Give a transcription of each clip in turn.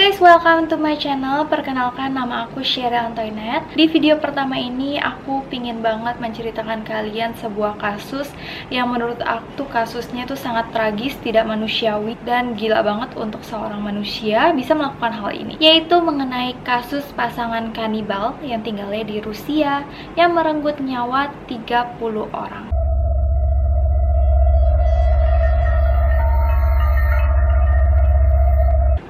guys, welcome to my channel. Perkenalkan, nama aku Sheryl Antoinette. Di video pertama ini aku pingin banget menceritakan kalian sebuah kasus yang menurut aku kasusnya tuh sangat tragis, tidak manusiawi, dan gila banget untuk seorang manusia bisa melakukan hal ini, yaitu mengenai kasus pasangan kanibal yang tinggalnya di Rusia yang merenggut nyawa 30 orang.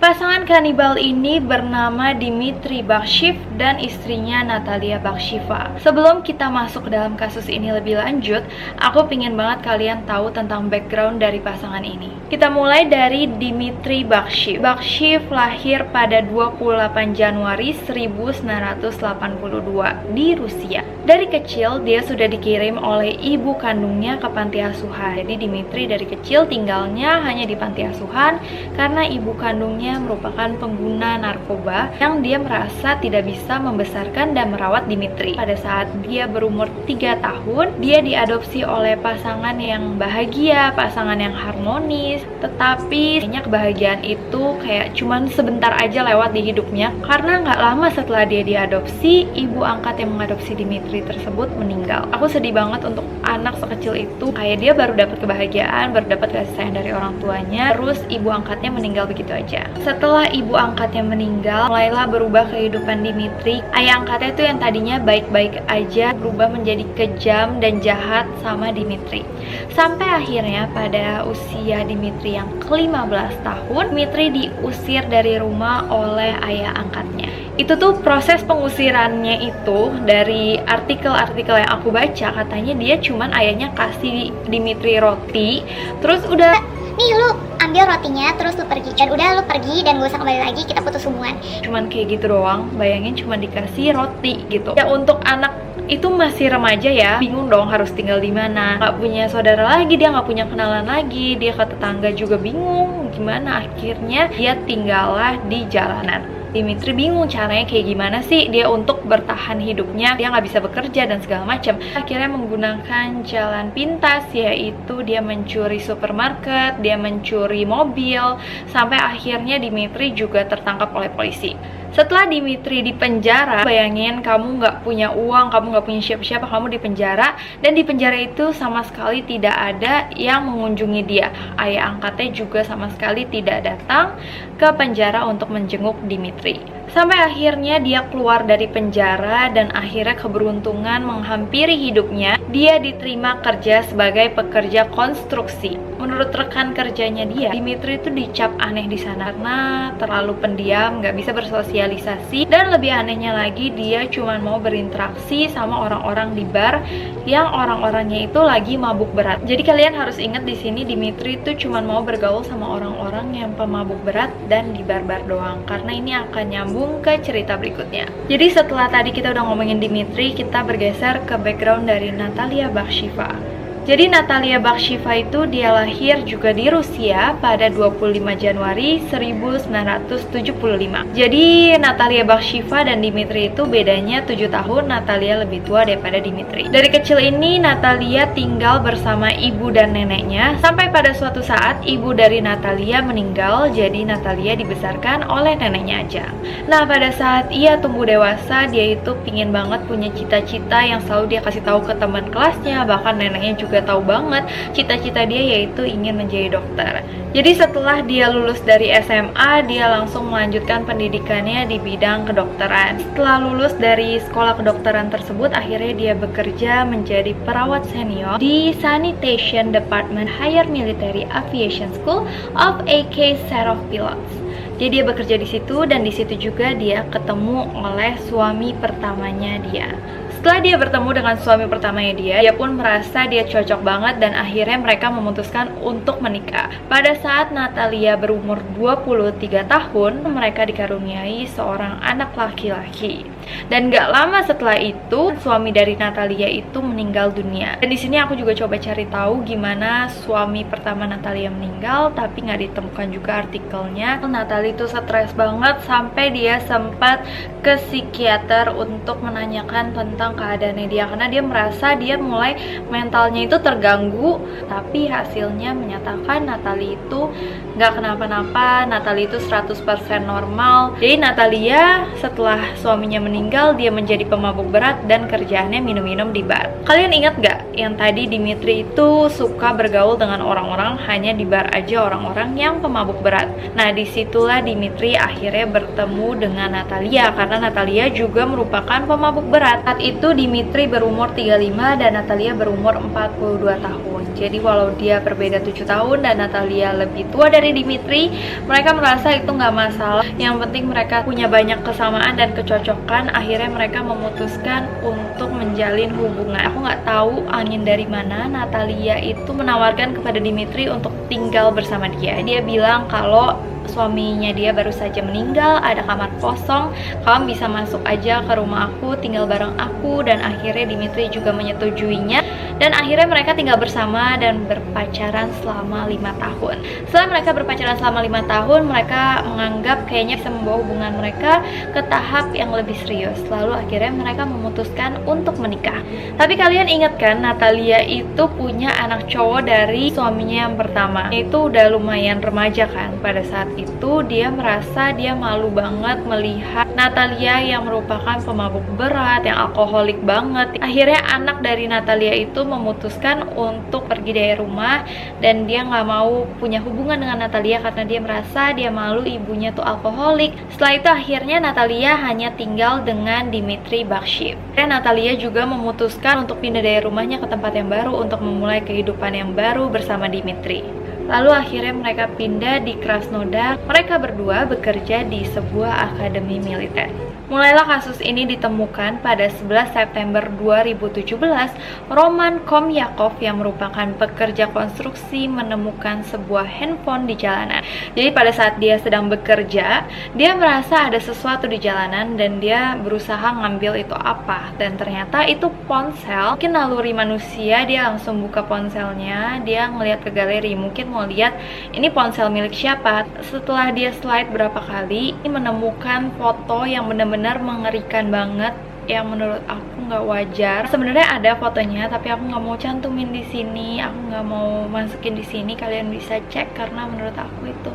Pasangan kanibal ini bernama Dmitry Bakshiv dan istrinya Natalia Baksheva. Sebelum kita masuk ke dalam kasus ini lebih lanjut, aku pingin banget kalian tahu tentang background dari pasangan ini. Kita mulai dari Dmitry Bakshiv. Bakshiv lahir pada 28 Januari 1982 di Rusia. Dari kecil dia sudah dikirim oleh ibu kandungnya ke panti asuhan. Jadi Dmitry dari kecil tinggalnya hanya di panti asuhan karena ibu kandungnya merupakan pengguna narkoba yang dia merasa tidak bisa membesarkan dan merawat Dmitry. Pada saat dia berumur 3 tahun, dia diadopsi oleh pasangan yang bahagia, pasangan yang harmonis, tetapi kayaknya kebahagiaan itu kayak cuman sebentar aja lewat di hidupnya karena nggak lama setelah dia diadopsi, ibu angkat yang mengadopsi Dmitry tersebut meninggal. Aku sedih banget untuk anak sekecil itu, kayak dia baru dapat kebahagiaan, baru dapat kasih sayang dari orang tuanya, terus ibu angkatnya meninggal begitu aja. Setelah ibu angkatnya meninggal, mulailah berubah kehidupan Dmitry. Ayah angkatnya itu yang tadinya baik-baik aja berubah menjadi kejam dan jahat sama Dmitry. Sampai akhirnya pada usia Dmitry yang ke-15 tahun, Dmitry diusir dari rumah oleh ayah angkatnya. Itu tuh proses pengusirannya itu dari artikel-artikel yang aku baca, katanya dia cuman ayahnya kasih Dmitry roti, terus udah, nih lu ambil rotinya terus lu pergi, dan udah lu pergi dan gak usah kembali lagi, kita putus hubungan. Cuman kayak gitu doang, bayangin cuman dikasih roti gitu. Ya untuk anak itu masih remaja ya, bingung dong harus tinggal di mana, nggak punya saudara lagi, dia nggak punya kenalan lagi, dia ke tetangga juga bingung gimana. Akhirnya dia tinggallah di jalanan. Dmitry bingung caranya kayak gimana sih dia untuk bertahan hidupnya, dia nggak bisa bekerja dan segala macam. Akhirnya menggunakan jalan pintas, yaitu dia mencuri supermarket, dia mencuri mobil, sampai akhirnya Dmitry juga tertangkap oleh polisi. Setelah Dmitry di penjara, bayangin kamu nggak punya uang, kamu nggak punya siapa-siapa, kamu di penjara, dan di penjara itu sama sekali tidak ada yang mengunjungi dia. Ayah angkatnya juga sama sekali tidak datang ke penjara untuk menjenguk Dmitry. Sampai akhirnya dia keluar dari penjara dan akhirnya keberuntungan menghampiri hidupnya. Dia diterima kerja sebagai pekerja konstruksi. Menurut rekan kerjanya dia, Dmitry itu dicap aneh di sana karena terlalu pendiam, nggak bisa bersosialisasi, dan lebih anehnya lagi dia cuma mau berinteraksi sama orang-orang di bar yang orang-orangnya itu lagi mabuk berat. Jadi kalian harus ingat di sini Dmitry itu cuma mau bergaul sama orang-orang yang pemabuk berat dan di bar-bar doang, karena ini akan nyambung ke cerita berikutnya. Jadi setelah tadi kita udah ngomongin Dmitry, kita bergeser ke background dari Natalia Baksheva. Jadi Natalia Baksheva itu dia lahir juga di Rusia pada 25 Januari 1975. Jadi Natalia Baksheva dan Dmitry itu bedanya 7 tahun, Natalia lebih tua daripada Dmitry. Dari kecil ini Natalia tinggal bersama ibu dan neneknya, sampai pada suatu saat ibu dari Natalia meninggal, jadi Natalia dibesarkan oleh neneknya aja. Nah pada saat ia tumbuh dewasa, dia itu pingin banget punya cita-cita yang selalu dia kasih tahu ke teman kelasnya, bahkan neneknya juga tahu banget cita-cita dia yaitu ingin menjadi dokter. Jadi setelah dia lulus dari SMA, dia langsung melanjutkan pendidikannya di bidang kedokteran. Setelah lulus dari sekolah kedokteran tersebut, akhirnya dia bekerja menjadi perawat senior di Sanitation Department Higher Military Aviation School of AK Serov Pilots. Jadi dia bekerja di situ, dan di situ juga dia ketemu oleh suami pertamanya dia. Setelah dia bertemu dengan suami pertamanya dia pun merasa dia cocok banget dan akhirnya mereka memutuskan untuk menikah. Pada saat Natalia berumur 23 tahun, mereka dikaruniai seorang anak laki-laki. Dan gak lama setelah itu, suami dari Natalia itu meninggal dunia. Dan di sini aku juga coba cari tahu gimana suami pertama Natalia meninggal, tapi nggak ditemukan juga artikelnya. Natalia itu stres banget sampai dia sempat ke psikiater untuk menanyakan tentang tentang keadaannya dia, karena dia merasa dia mulai mentalnya itu terganggu. Tapi hasilnya menyatakan Natalie itu nggak kenapa-napa, Natalie itu 100% normal. Jadi Natalia setelah suaminya meninggal, dia menjadi pemabuk berat dan kerjaannya minum-minum di bar. Kalian ingat nggak yang tadi Dimitri itu suka bergaul dengan orang-orang hanya di bar aja, orang-orang yang pemabuk berat. Nah, disitulah Dimitri akhirnya bertemu dengan Natalia, karena Natalia juga merupakan pemabuk berat. Saat itu Dimitri berumur 35 dan Natalia berumur 42 tahun. Jadi walau dia berbeda 7 tahun dan Natalia lebih tua dari Dimitri, mereka merasa itu nggak masalah. Yang penting mereka punya banyak kesamaan dan kecocokan. Akhirnya mereka memutuskan untuk menjalin hubungan. Aku nggak tahu angin dari mana Natalia itu menawarkan kepada Dimitri untuk tinggal bersama dia. Dia bilang kalau suaminya dia baru saja meninggal, ada kamar kosong, kamu bisa masuk aja ke rumah aku, tinggal bareng aku. Dan akhirnya Dimitri juga menyetujuinya, dan akhirnya mereka tinggal bersama dan berpacaran selama 5 tahun. Setelah mereka berpacaran selama 5 tahun, mereka menganggap kayaknya bisa membawa hubungan mereka ke tahap yang lebih serius. Lalu akhirnya mereka memutuskan untuk menikah. Tapi kalian ingat kan, Natalia itu punya anak cowok dari suaminya yang pertama. Itu udah lumayan remaja kan pada saat itu. Dia merasa dia malu banget melihat Natalia yang merupakan pemabuk berat, yang alkoholik banget. Akhirnya anak dari Natalia itu memutuskan untuk pergi dari rumah, dan dia nggak mau punya hubungan dengan Natalia karena dia merasa dia malu ibunya tuh alkoholik. Setelah itu akhirnya Natalia hanya tinggal dengan Dmitry Bakshiv. Dan Natalia juga memutuskan untuk pindah dari rumahnya ke tempat yang baru untuk memulai kehidupan yang baru bersama Dmitry. Lalu akhirnya mereka pindah di Krasnodar. Mereka berdua bekerja di sebuah akademi militer. Mulailah kasus ini ditemukan pada 11 September 2017. Roman Komyakov yang merupakan pekerja konstruksi menemukan sebuah handphone di jalanan. Jadi pada saat dia sedang bekerja, dia merasa ada sesuatu di jalanan dan dia berusaha ngambil itu apa. Dan ternyata itu ponsel. Mungkin naluri manusia, dia langsung buka ponselnya, dia ngelihat ke galeri, mungkin mau lihat ini ponsel milik siapa. Setelah dia slide berapa kali, ini menemukan foto yang benar-benar mengerikan banget, yang menurut aku nggak wajar. Sebenarnya ada fotonya, tapi aku nggak mau cantumin di sini, aku nggak mau masukin di sini. Kalian bisa cek karena menurut aku itu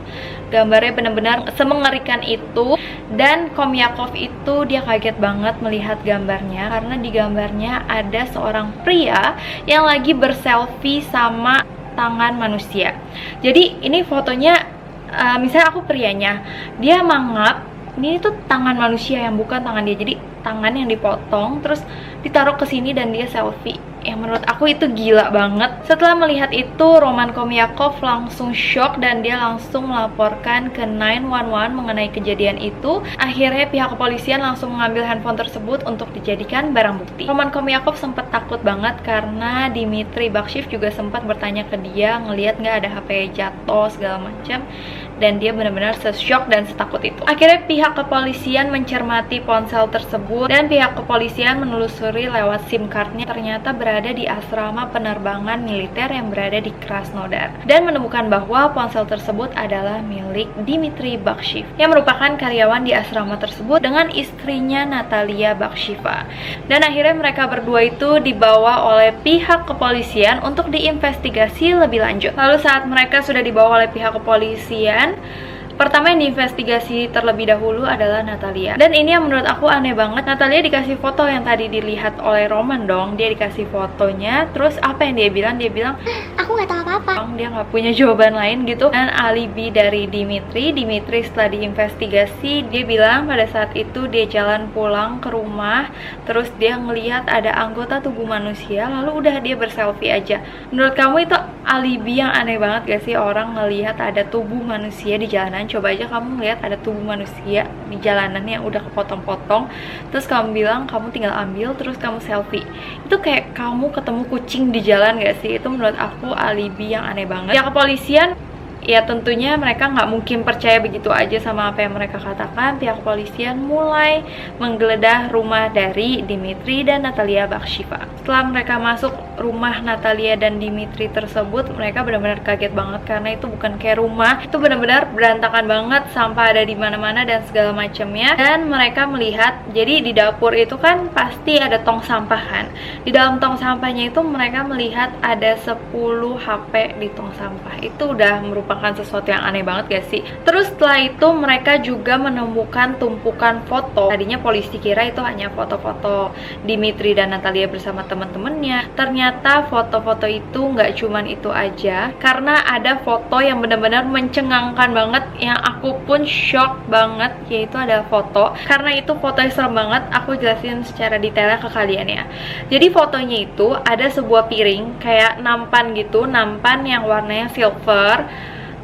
gambarnya benar-benar semengerikan itu. Dan Komyakov itu dia kaget banget melihat gambarnya, karena di gambarnya ada seorang pria yang lagi berselfie sama tangan manusia. Jadi ini fotonya, misalnya aku prianya, dia mangap. Ini tuh tangan manusia yang bukan tangan dia, jadi tangan yang dipotong terus ditaruh ke sini dan dia selfie. Yang menurut aku itu gila banget. Setelah melihat itu, Roman Komyakov langsung shock dan dia langsung melaporkan ke 911 mengenai kejadian itu. Akhirnya pihak kepolisian langsung mengambil handphone tersebut untuk dijadikan barang bukti. Roman Komyakov sempat takut banget karena Dmitry Bakshiv juga sempat bertanya ke dia, ngelihat nggak ada HP jatuh segala macam. Dan dia benar-benar se-shock dan setakut itu. Akhirnya pihak kepolisian mencermati ponsel tersebut dan pihak kepolisian menelusuri lewat SIM cardnya. Ternyata berada di asrama penerbangan militer yang berada di Krasnodar, dan menemukan bahwa ponsel tersebut adalah milik Dmitry Bakshiv yang merupakan karyawan di asrama tersebut dengan istrinya Natalia Bakshiva. Dan akhirnya mereka berdua itu dibawa oleh pihak kepolisian untuk diinvestigasi lebih lanjut. Lalu saat mereka sudah dibawa oleh pihak kepolisian, pertama yang diinvestigasi terlebih dahulu adalah Natalia. Dan ini yang menurut aku aneh banget. Natalia dikasih foto yang tadi dilihat oleh Roman dong. Dia dikasih fotonya, terus apa yang dia bilang? Dia bilang, aku nggak tahu apa-apa. Dia nggak punya jawaban lain gitu. Dan alibi dari Dmitry setelah diinvestigasi, dia bilang pada saat itu dia jalan pulang ke rumah, terus dia ngelihat ada anggota tubuh manusia, lalu udah dia berselfie aja. Menurut kamu itu alibi yang aneh banget gak sih? Orang ngelihat ada tubuh manusia di jalanan. Coba aja kamu ngeliat ada tubuh manusia di jalanan yang udah kepotong-potong, terus kamu bilang kamu tinggal ambil terus kamu selfie. Itu kayak kamu ketemu kucing di jalan gak sih? Itu menurut aku alibi yang aneh banget. Ya kepolisian Ya tentunya mereka nggak mungkin percaya begitu aja sama apa yang mereka katakan. Pihak kepolisian mulai menggeledah rumah dari Dimitri dan Natalia Bakshiva. Setelah mereka masuk rumah Natalia dan Dimitri tersebut, mereka benar-benar kaget banget karena itu bukan kayak rumah, itu benar-benar berantakan banget, sampah ada di mana-mana dan segala macamnya. Dan mereka melihat, jadi di dapur itu kan pasti ada tong sampah kan. Di dalam tong sampahnya itu mereka melihat ada 10 HP di tong sampah. Itu udah merupakan sesuatu yang aneh banget gak sih? Terus setelah itu mereka juga menemukan tumpukan foto. Tadinya polisi kira itu hanya foto-foto Dimitri dan Natalia bersama teman-temannya. Ternyata foto-foto itu nggak cuman itu aja, karena ada foto yang benar-benar mencengangkan banget, yang aku pun shock banget, yaitu ada foto. Karena itu fotonya serem banget, aku jelasin secara detailnya ke kalian ya. Jadi fotonya itu ada sebuah piring kayak nampan gitu, nampan yang warnanya silver.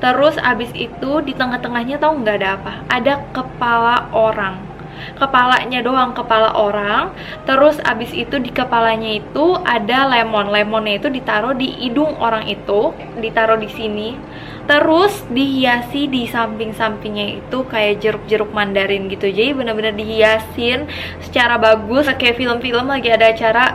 Terus abis itu di tengah-tengahnya tau nggak ada apa? Ada kepala orang, kepalanya doang, kepala orang. Terus abis itu di kepalanya itu ada lemon, lemonnya itu ditaruh di hidung orang itu, ditaruh di sini. Terus dihiasi di samping-sampingnya itu kayak jeruk-jeruk mandarin gitu. Jadi bener-bener dihiasin secara bagus, kayak film-film lagi ada acara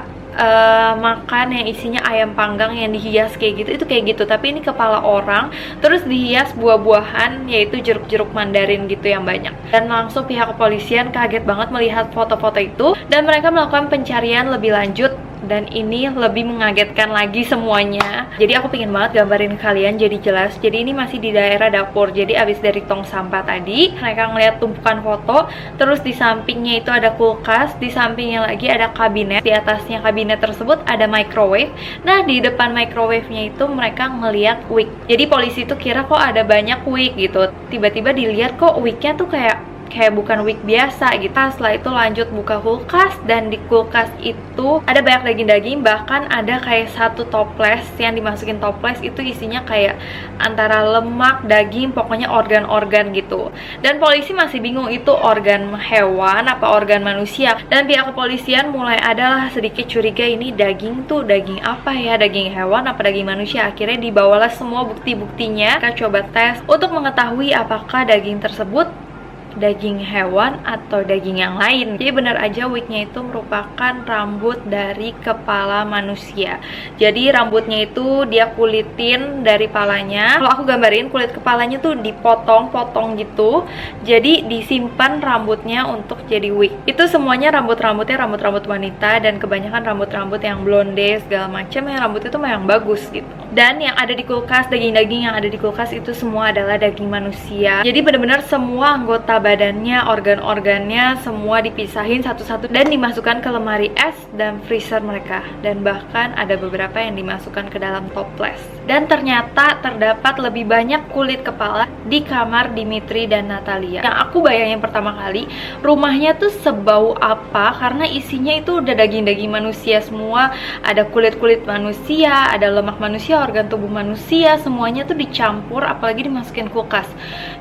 makan yang isinya ayam panggang yang dihias kayak gitu, itu kayak gitu. Tapi ini kepala orang, terus dihias buah-buahan, yaitu jeruk-jeruk mandarin gitu yang banyak. Dan langsung pihak kepolisian kaget banget melihat foto-foto itu, dan mereka melakukan pencarian lebih lanjut. Dan ini lebih mengagetkan lagi semuanya. Jadi aku pengen banget gambarin kalian jadi jelas. Jadi ini masih di daerah dapur. Jadi abis dari tong sampah tadi, mereka ngeliat tumpukan foto. Terus di sampingnya itu ada kulkas, di sampingnya lagi ada kabinet. Di atasnya kabinet tersebut ada microwave. Nah di depan microwave-nya itu mereka ngeliat wig. Jadi polisi itu kira kok ada banyak wig gitu. Tiba-tiba dilihat kok wignya tuh kayak bukan wig biasa gitu. Setelah itu lanjut buka kulkas, dan di kulkas itu ada banyak daging-daging, bahkan ada kayak satu toples yang dimasukin toples itu isinya kayak antara lemak, daging, pokoknya organ-organ gitu. Dan polisi masih bingung itu organ hewan apa organ manusia. Dan pihak kepolisian mulai adalah sedikit curiga, ini daging tuh daging apa ya, daging hewan apa daging manusia. Akhirnya dibawalah semua bukti-buktinya, kita coba tes untuk mengetahui apakah daging tersebut daging hewan atau daging yang lain. Jadi benar aja wignya itu merupakan rambut dari kepala manusia. Jadi rambutnya itu dia kulitin dari palanya. Kalau aku gambarin, kulit kepalanya tuh dipotong-potong gitu. Jadi disimpan rambutnya untuk jadi wig. Itu semuanya rambut-rambutnya rambut-rambut wanita, dan kebanyakan rambut-rambut yang blonde segala macam, yang rambut itu memang bagus gitu. Dan yang ada di kulkas, daging-daging yang ada di kulkas itu semua adalah daging manusia. Jadi benar-benar semua anggota badannya, organ-organnya semua dipisahin satu-satu dan dimasukkan ke lemari es dan freezer mereka. Dan bahkan ada beberapa yang dimasukkan ke dalam toples. Dan ternyata terdapat lebih banyak kulit kepala di kamar Dimitri dan Natalia. Yang aku bayangin pertama kali, rumahnya tuh sebau apa, karena isinya itu udah daging-daging manusia semua. Ada kulit-kulit manusia, ada lemak manusia, organ tubuh manusia, semuanya tuh dicampur, apalagi dimasukin kulkas.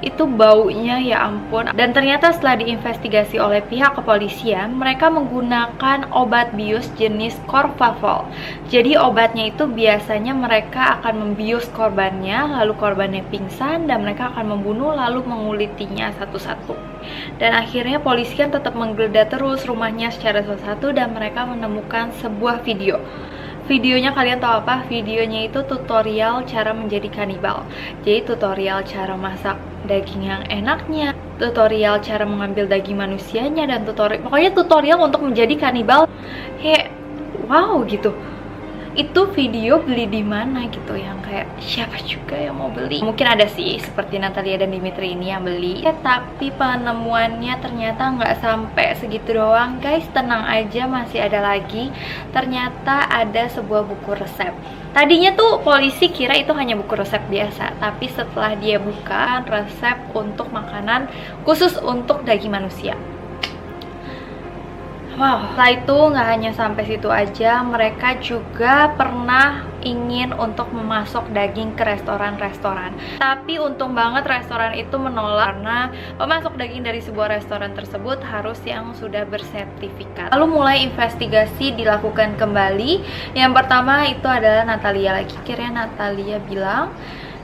Itu baunya ya ampun. Dan ternyata setelah diinvestigasi oleh pihak kepolisian, mereka menggunakan obat bius jenis Corvavol. Jadi obatnya itu biasanya mereka akan membius korbannya, lalu korbannya pingsan, dan mereka akan membunuh lalu mengulitinya satu-satu. Dan akhirnya polisi kan tetap menggeledah terus rumahnya secara satu-satu, dan mereka menemukan sebuah video. Videonya kalian tahu apa? Videonya itu tutorial cara menjadi kanibal. Jadi tutorial cara masak daging yang enaknya, tutorial cara mengambil daging manusianya, dan pokoknya tutorial untuk menjadi kanibal. Kayak wow gitu. Itu video beli di mana gitu, yang kayak siapa juga yang mau beli. Mungkin ada sih seperti Natalia dan Dimitri ini yang beli, tapi penemuannya ternyata nggak sampai segitu doang guys. Tenang aja, masih ada lagi. Ternyata ada sebuah buku resep. Tadinya tuh polisi kira itu hanya buku resep biasa, tapi setelah dia buka, resep untuk makanan khusus untuk daging manusia. Wow, setelah itu nggak hanya sampai situ aja, mereka juga pernah ingin untuk memasok daging ke restoran-restoran. Tapi untung banget restoran itu menolak, karena pemasok daging dari sebuah restoran tersebut harus yang sudah bersertifikat. Lalu mulai investigasi dilakukan kembali. Yang pertama itu adalah Natalia lagi. Akhirnya Natalia bilang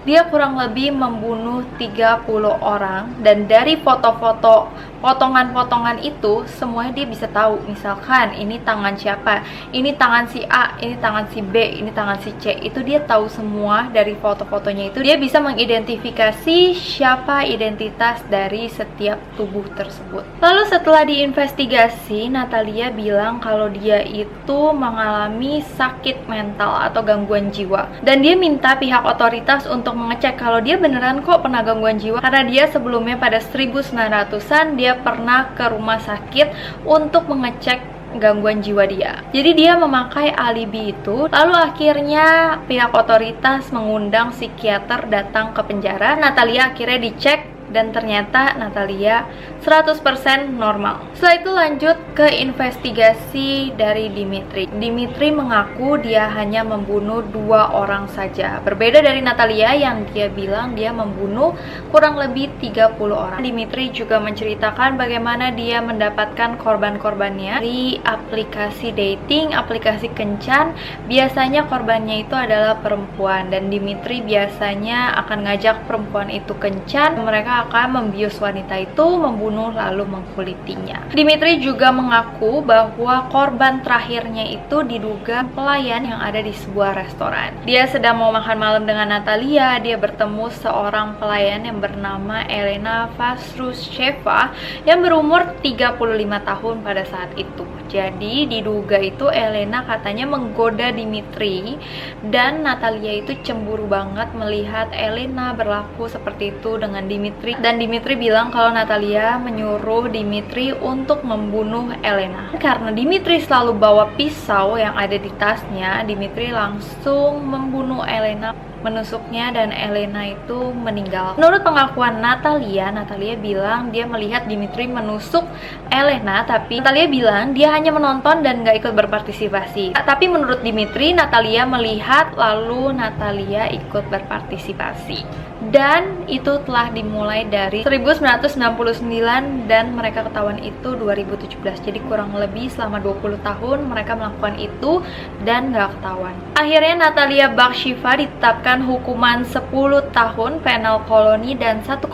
dia kurang lebih membunuh 30 orang. Dan dari foto-foto potongan-potongan itu semuanya dia bisa tahu, misalkan ini tangan siapa, ini tangan si A, ini tangan si B, ini tangan si C. Itu dia tahu semua dari foto-fotonya. Itu dia bisa mengidentifikasi siapa identitas dari setiap tubuh tersebut. Lalu setelah diinvestigasi, Natalia bilang kalau dia itu mengalami sakit mental atau gangguan jiwa, dan dia minta pihak otoritas untuk mengecek kalau dia beneran kok pernah gangguan jiwa, karena dia sebelumnya pada 1900-an dia pernah ke rumah sakit untuk mengecek gangguan jiwa dia. Jadi dia memakai alibi itu. Lalu akhirnya pihak otoritas mengundang psikiater datang ke penjara. Natalia akhirnya dicek dan ternyata Natalia 100% normal. Setelah itu lanjut ke investigasi dari Dimitri. Dimitri mengaku dia hanya membunuh 2 orang saja. Berbeda dari Natalia yang dia bilang dia membunuh kurang lebih 30 orang. Dimitri juga menceritakan bagaimana dia mendapatkan korban-korbannya di aplikasi dating, aplikasi kencan. Biasanya korbannya itu adalah perempuan, dan Dimitri biasanya akan ngajak perempuan itu kencan. Mereka akan membius wanita itu, membunuh lalu mengkulitinya. Dimitri juga mengaku bahwa korban terakhirnya itu diduga pelayan yang ada di sebuah restoran. Dia sedang mau makan malam dengan Natalia. Dia bertemu seorang pelayan yang bernama Elena Vasrusheva yang berumur 35 tahun pada saat itu. Jadi diduga itu Elena katanya menggoda Dimitri, dan Natalia itu cemburu banget melihat Elena berlaku seperti itu dengan Dimitri. Dan Dimitri bilang kalau Natalia menyuruh Dimitri untuk membunuh Elena. Karena Dimitri selalu bawa pisau yang ada di tasnya, Dimitri langsung membunuh Elena, menusuknya, dan Elena itu meninggal. Menurut pengakuan Natalia bilang dia melihat Dimitri menusuk Elena, tapi Natalia bilang dia hanya menonton dan gak ikut berpartisipasi. Tapi menurut Dimitri, Natalia melihat lalu Natalia ikut berpartisipasi. Dan itu telah dimulai dari 1999 dan mereka ketahuan itu 2017. Jadi kurang lebih selama 20 tahun mereka melakukan itu dan gak ketahuan. Akhirnya Natalia Bakshiva ditetapkan hukuman 10 tahun penal koloni dan 1,5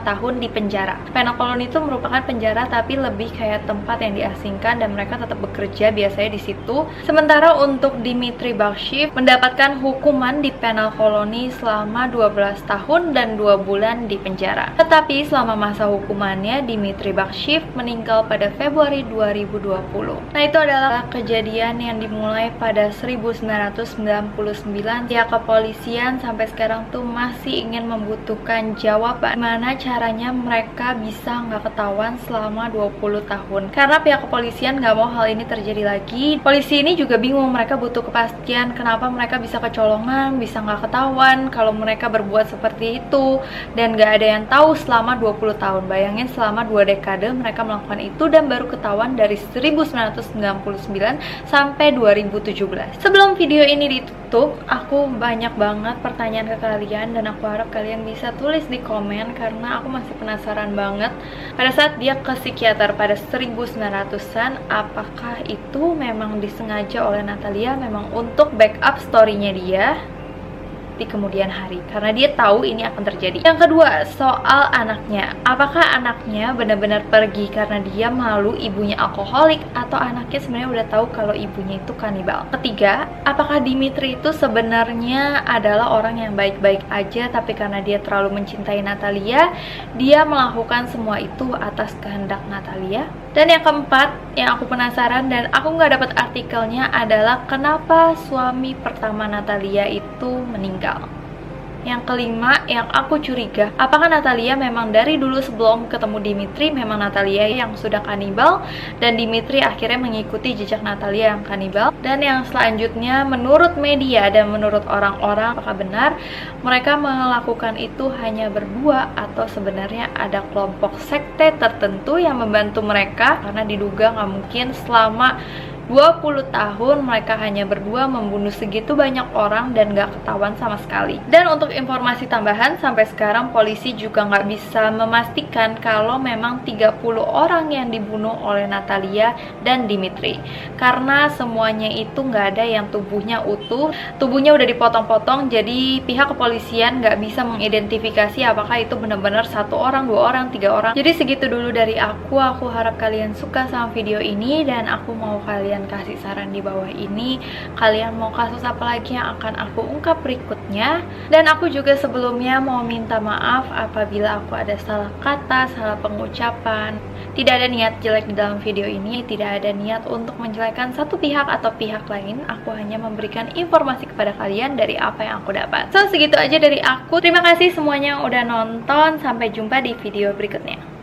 tahun di penjara. Penal koloni itu merupakan penjara tapi lebih kayak tempat yang diasingkan dan mereka tetap bekerja biasanya di situ. Sementara untuk Dimitri Bakshiv mendapatkan hukuman di penal koloni selama 12 tahun dan 2 bulan di penjara. Tetapi selama masa hukumannya, Dimitri Bakshiv meninggal pada Februari 2020. Nah, itu adalah kejadian yang dimulai pada 1999. Pihak kepolisian sampai sekarang tuh masih ingin membutuhkan jawaban gimana caranya mereka bisa nggak ketahuan selama 20 tahun. Karena pihak kepolisian nggak mau hal ini terjadi lagi. Polisi ini juga bingung, mereka butuh kepastian kenapa mereka bisa kecolongan, bisa nggak ketahuan kalau mereka berbuat seperti itu, dan gak ada yang tahu selama 20 tahun. Bayangin selama 2 dekade mereka melakukan itu dan baru ketahuan dari 1999 sampai 2017. Sebelum video ini ditutup, aku banyak banget pertanyaan ke kalian dan aku harap kalian bisa tulis di komen karena aku masih penasaran banget. Pada saat dia ke psikiater pada 1900-an, apakah itu memang disengaja oleh Natalia memang untuk backup story-nya dia di kemudian hari, karena dia tahu ini akan terjadi. Yang kedua, soal anaknya. Apakah anaknya benar-benar pergi karena dia malu ibunya alkoholik, atau anaknya sebenarnya udah tahu kalau ibunya itu kanibal? Ketiga, apakah Dimitri itu sebenarnya adalah orang yang baik-baik aja, tapi karena dia terlalu mencintai Natalia, dia melakukan semua itu atas kehendak Natalia? Dan yang keempat, yang aku penasaran dan aku nggak dapat artikelnya adalah kenapa suami pertama Natalia itu meninggal. Yang kelima, yang aku curiga, apakah Natalia memang dari dulu sebelum ketemu Dimitri memang Natalia yang sudah kanibal dan Dimitri akhirnya mengikuti jejak Natalia yang kanibal? Dan yang selanjutnya, menurut media dan menurut orang-orang, apakah benar mereka melakukan itu hanya berdua atau sebenarnya ada kelompok sekte tertentu yang membantu mereka? Karena diduga nggak mungkin selama 20 tahun mereka hanya berdua membunuh segitu banyak orang dan gak ketahuan sama sekali. Dan untuk informasi tambahan, sampai sekarang polisi juga gak bisa memastikan kalau memang 30 orang yang dibunuh oleh Natalia dan Dimitri, karena semuanya itu gak ada yang tubuhnya utuh, tubuhnya udah dipotong-potong. Jadi pihak kepolisian gak bisa mengidentifikasi apakah itu benar-benar 1 orang, 2 orang, 3 orang. Jadi segitu dulu dari aku harap kalian suka sama video ini, dan aku mau kalian kasih saran di bawah ini. Kalian mau kasus apa lagi yang akan aku ungkap berikutnya. Dan aku juga sebelumnya mau minta maaf apabila aku ada salah kata, salah pengucapan. Tidak ada niat jelek di dalam video ini, tidak ada niat untuk menjelekkan satu pihak atau pihak lain. Aku hanya memberikan informasi kepada kalian dari apa yang aku dapat. So, segitu aja dari aku. Terima kasih semuanya udah nonton. Sampai jumpa di video berikutnya.